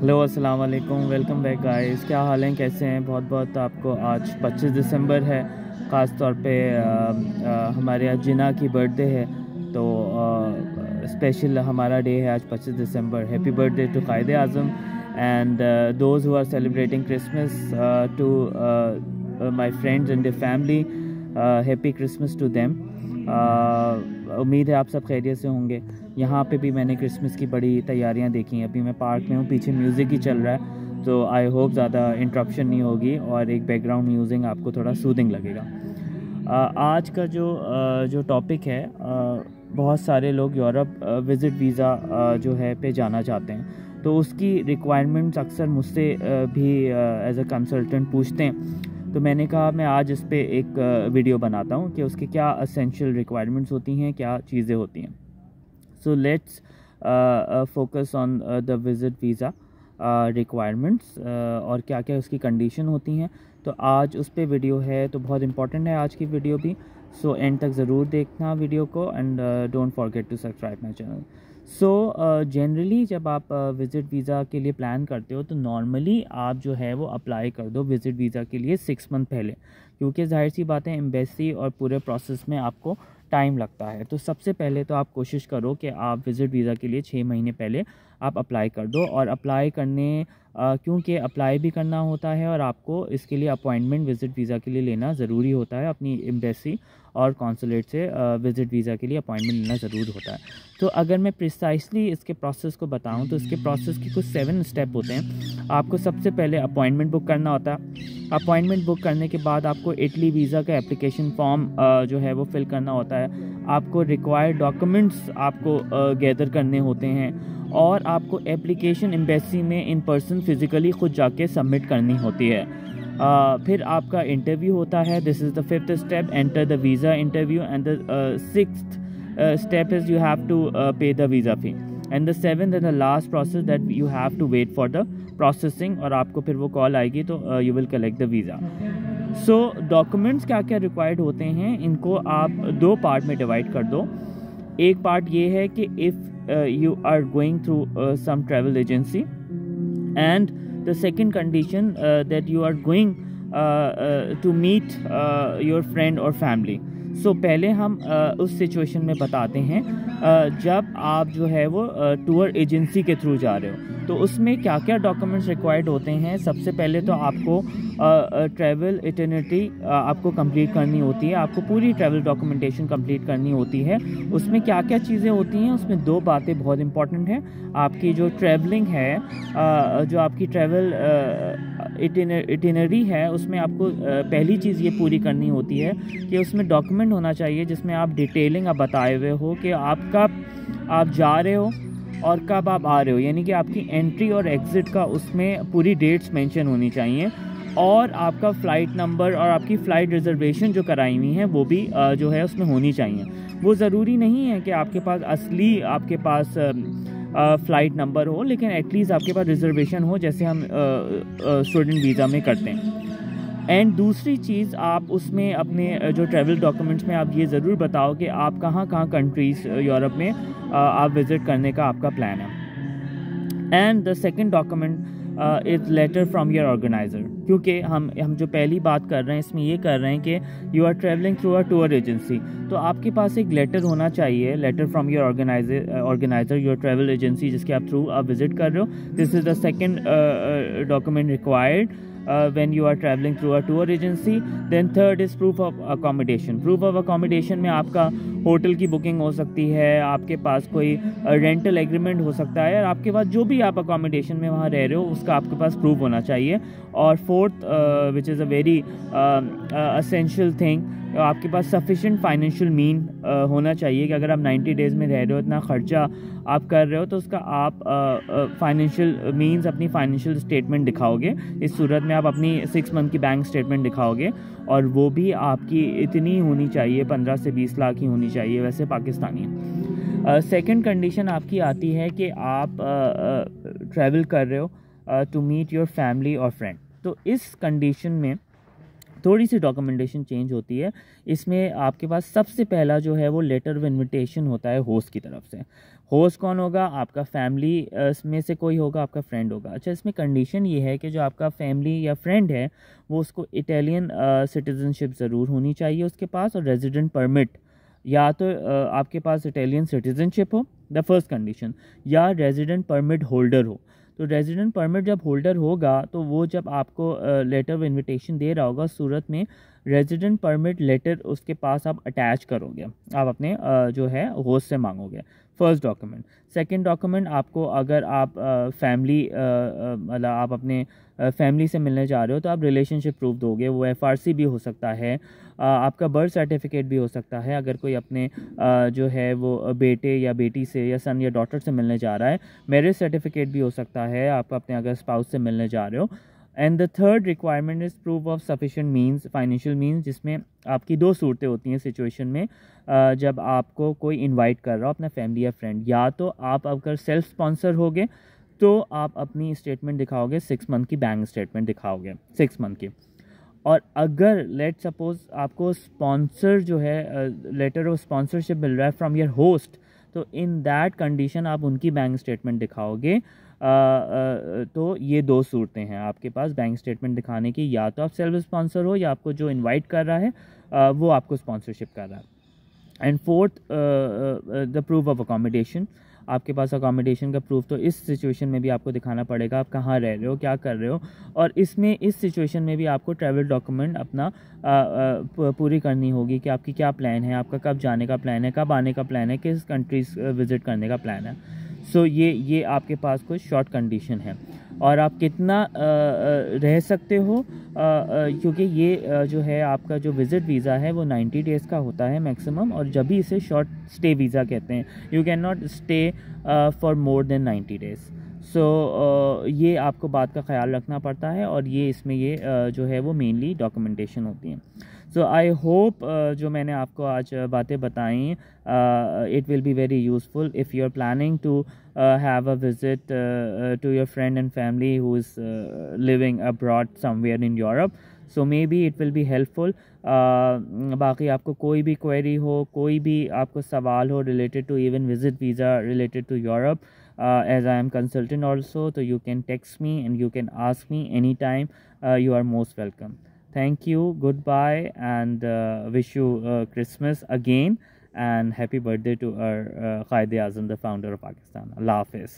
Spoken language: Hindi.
हेलो अस्सलाम वालेकुम, वेलकम बैक गाइस। क्या हाल हैं, कैसे हैं? बहुत बहुत आपको आज 25 दिसंबर है। ख़ास तौर पे हमारे यहाँ जिना की बर्थडे है, तो स्पेशल हमारा डे है आज 25 दिसंबर। Happy birthday to Quaid Azam and those who are celebrating Christmas, to my friends and their family, happy Christmas to them. उम्मीद है आप सब खैरियत से होंगे। यहाँ पे भी मैंने क्रिसमस की बड़ी तैयारियाँ देखी हैं। अभी मैं पार्क में हूँ, पीछे म्यूज़िक ही चल रहा है, तो आई होप ज़्यादा इंटरप्शन नहीं होगी और एक बैकग्राउंड म्यूज़िक आपको थोड़ा सूदिंग लगेगा। आज का जो टॉपिक है, बहुत सारे लोग यूरोप विज़िट वीज़ा जो है पे जाना चाहते हैं, तो उसकी रिक्वायरमेंट्स अक्सर मुझसे भी एज अ कंसल्टेंट पूछते हैं। तो मैंने कहा मैं आज इस पे एक वीडियो बनाता हूँ कि उसकी क्या एसेंशियल रिक्वायरमेंट्स होती हैं, क्या चीज़ें होती हैं। So let's focus on the visit visa requirements और क्या क्या उसकी कंडीशन होती हैं। तो आज उस पे वीडियो है, तो बहुत इंपॉर्टेंट है आज की वीडियो भी। सो एंड तक ज़रूर देखना वीडियो को and don't forget to subscribe my channel. So generally जब आप विज़िट वीज़ा के लिए प्लान करते हो, तो नॉर्मली आप जो है वो अप्लाई कर दो विज़िट वीज़ा के लिए 6 मंथ पहले, क्योंकि जाहिर सी बात है एम्बेसी और पूरे प्रोसेस में आपको टाइम लगता है। तो सबसे पहले तो आप कोशिश करो कि आप विज़िट वीज़ा के लिए 6 महीने पहले आप अप्लाई कर दो। और अप्लाई करने क्योंकि अप्लाई भी करना होता है और आपको इसके लिए अपॉइंटमेंट विज़िट वीज़ा के लिए लेना ज़रूरी होता है। अपनी एम्बेसी और कॉन्सुलेट से विज़िट वीज़ा के लिए अपॉइंटमेंट लेना ज़रूर होता है। तो अगर मैं प्रिसाइसली इसके प्रोसेस को बताऊं, तो इसके प्रोसेस के कुछ 7 स्टेप होते हैं। आपको सबसे पहले अपॉइंटमेंट बुक करना होता है। अपॉइंटमेंट बुक करने के बाद आपको इटली वीज़ा का एप्लीकेशन फॉर्म जो है वो फिल करना होता है। आपको रिक्वायर्ड डॉक्यूमेंट्स आपको गैदर करने होते हैं और आपको एप्लीकेशन एम्बेसी में इन पर्सन फिज़िकली ख़ुद जाके सबमिट करनी होती है। फिर आपका इंटरव्यू होता है। This is the 5th step, enter the visa interview. And the 6th step is you have to pay the visa fee, and the 7th and the last process that you have to wait for the processing, और आपको फिर वो कॉल आएगी तो you will collect the visa. So documents क्या क्या रिक्वायर्ड होते हैं, इनको आप 2 पार्ट में डिवाइड कर दो। एक पार्ट ये है कि if you are going through some travel agency, and the second condition that you are going to meet your friend or family. सो पहले हम उस सिचुएशन में बताते हैं जब आप जो है वो टूर एजेंसी के थ्रू जा रहे हो, तो उसमें क्या क्या डॉक्यूमेंट्स रिक्वायर्ड होते हैं। सबसे पहले तो आपको ट्रैवल इटिनरी आपको कंप्लीट करनी होती है। आपको पूरी ट्रैवल डॉक्यूमेंटेशन कंप्लीट करनी होती है। उसमें क्या क्या चीज़ें होती हैं, उसमें 2 बातें बहुत इंपॉर्टेंट हैं। आपकी जो ट्रैवलिंग है, जो आपकी ट्रैवल इटिनरी है, उसमें आपको पहली चीज़ ये पूरी करनी होती है कि उसमें डॉक्यूमेंट होना चाहिए जिसमें आप डिटेलिंग आप बताए हुए हो कि आप कब आप जा रहे हो और कब आप आ रहे हो, यानी कि आपकी एंट्री और एग्ज़िट का उसमें पूरी डेट्स मेंशन होनी चाहिए। और आपका फ़्लाइट नंबर और आपकी फ़्लाइट रिज़र्वेशन जो कराई हुई हैं वो भी जो है उसमें होनी चाहिए। वो ज़रूरी नहीं है कि आपके पास आपके पास फ़्लाइट नंबर हो, लेकिन एटलीस्ट आपके पास रिज़र्वेशन हो, जैसे हम स्टूडेंट वीज़ा में करते हैं। एंड दूसरी चीज़, आप उसमें अपने जो ट्रैवल डॉक्यूमेंट्स में आप ये ज़रूर बताओ कि आप कहाँ कंट्रीज़ यूरोप में आप विज़िट करने का आपका प्लान है। And the second document is letter from your organiser, क्योंकि हम जो पहली बात कर रहे हैं इसमें ये कर रहे हैं कि you are travelling through a tour agency, तो आपके पास एक लेटर होना चाहिए, letter from your organiser, your travel agency जिसके आप थ्रू आप विज़िट कर रहे हो। This is the second document required when you are traveling through a tour agency. Then third is proof of accommodation. Proof of accommodation में आपका होटल की बुकिंग हो सकती है, आपके पास कोई रेंटल एग्रीमेंट हो सकता है, और आपके पास जो भी आप अकोमोडेशन में वहाँ रह रहे हो उसका आपके पास प्रूफ होना चाहिए। और fourth which is a very essential thing, आपके पास सफिशिएंट फाइनेंशियल मीन होना चाहिए कि अगर आप 90 डेज़ में रह रहे हो, इतना ख़र्चा आप कर रहे हो, तो उसका आप फाइनेंशियल मीन्स अपनी फाइनेंशियल स्टेटमेंट दिखाओगे। इस सूरत में आप अपनी 6 मंथ की बैंक स्टेटमेंट दिखाओगे, और वो भी आपकी इतनी होनी चाहिए, 15 से 20 लाख ही होनी चाहिए, वैसे पाकिस्तानी है। सेकंड कंडीशन आपकी आती है कि आप ट्रैवल कर रहे हो टू मीट योर फैमिली और फ्रेंड। तो इस कंडीशन में थोड़ी सी डॉक्यूमेंटेशन चेंज होती है। इसमें आपके पास सबसे पहला जो है वो लेटर ऑफ इन्विटेशन होता है होस्ट की तरफ से। होस्ट कौन होगा? आपका फैमिली में से कोई होगा, आपका फ्रेंड होगा। अच्छा, इसमें कंडीशन ये है कि जो आपका फैमिली या फ्रेंड है वो उसको इटालियन सिटीज़नशिप ज़रूर होनी चाहिए उसके पास, और रेजिडेंट परमिट, या तो आपके पास इटालियन सिटीज़नशिप हो, द फर्स्ट कंडीशन, या रेजिडेंट परमिट होल्डर हो। तो रेजिडेंट परमिट जब होल्डर होगा तो वो जब आपको लेटर ऑफ इन्विटेशन दे रहा होगा, सूरत में रेजिडेंट परमिट लेटर उसके पास आप अटैच करोगे, आप अपने जो है होस्ट से मांगोगे, फर्स्ट डॉक्यूमेंट। सेकंड डॉक्यूमेंट आपको, अगर आप फैमिली मतलब आप अपने फैमिली से मिलने जा रहे हो तो आप रिलेशनशिप प्रूफ दोगे, वो एफआरसी भी हो सकता है, आपका बर्थ सर्टिफिकेट भी हो सकता है, अगर कोई अपने जो है वो बेटे या बेटी से या सन या डॉटर से मिलने जा रहा है, मैरिज सर्टिफिकेट भी हो सकता है, आप अपने अगर स्पाउस से मिलने जा रहे हो। And the third requirement is proof of sufficient means, financial means, जिसमें आपकी दो सूरतें होती हैं सिचुएशन में, जब आपको कोई इनवाइट कर रहा हो अपना फैमिली या फ्रेंड, या तो आप अगर सेल्फ स्पॉन्सर होगे तो आप अपनी स्टेटमेंट दिखाओगे, 6 मंथ की बैंक स्टेटमेंट दिखाओगे 6 मंथ की। और अगर लेट सपोज आपको स्पॉन्सर जो है लेटर ऑफ स्पॉन्सरशिप मिल रहा है फ्रॉम योर होस्ट, तो इन दैट कंडीशन आप उनकी बैंक स्टेटमेंट दिखाओगे। तो ये दो सूरतें हैं आपके पास बैंक स्टेटमेंट दिखाने की, या तो आप सेल्फ स्पॉन्सर हो या आपको जो इनवाइट कर रहा है वो आपको स्पॉन्सरशिप कर रहा है। And fourth, the proof of accommodation, आपके पास अकोमोडेशन का प्रूफ तो इस सिचुएशन में भी आपको दिखाना पड़ेगा, आप कहाँ रह रहे हो, क्या कर रहे हो। और इसमें इस सिचुएशन में भी आपको ट्रैवल डॉक्यूमेंट अपना पूरी करनी होगी कि आपकी क्या प्लान है, आपका कब जाने का प्लान है, कब आने का प्लान है, किस कंट्रीज विज़िट करने का प्लान है। सो ये आपके पास कुछ शॉर्ट कंडीशन है। और आप कितना रह सकते हो, क्योंकि ये जो है आपका जो विज़िट वीज़ा है वो 90 डेज़ का होता है मैक्सिमम, और जब भी इसे शॉर्ट स्टे वीज़ा कहते हैं। You can not stay for more than 90 days. So ये आपको बात का ख्याल रखना पड़ता है, और ये इसमें ये जो है वो मेनली डॉक्यूमेंटेशन होती हैं। सो आई होप जो मैंने आपको आज बातें बताई, it will be very useful if you are planning to have a visit to your friend and family who is living abroad somewhere in Europe. So maybe it will be helpful. बाकी आपको कोई भी क्वेरी हो, कोई भी आपको सवाल हो related to even visit visa related to Europe, as I am consultant also, so you can text me and you can ask me anytime. You are most welcome. Thank you, goodbye, and wish you Christmas again, and happy birthday to our Qaid-e-Azam, the founder of Pakistan. Allah Hafiz.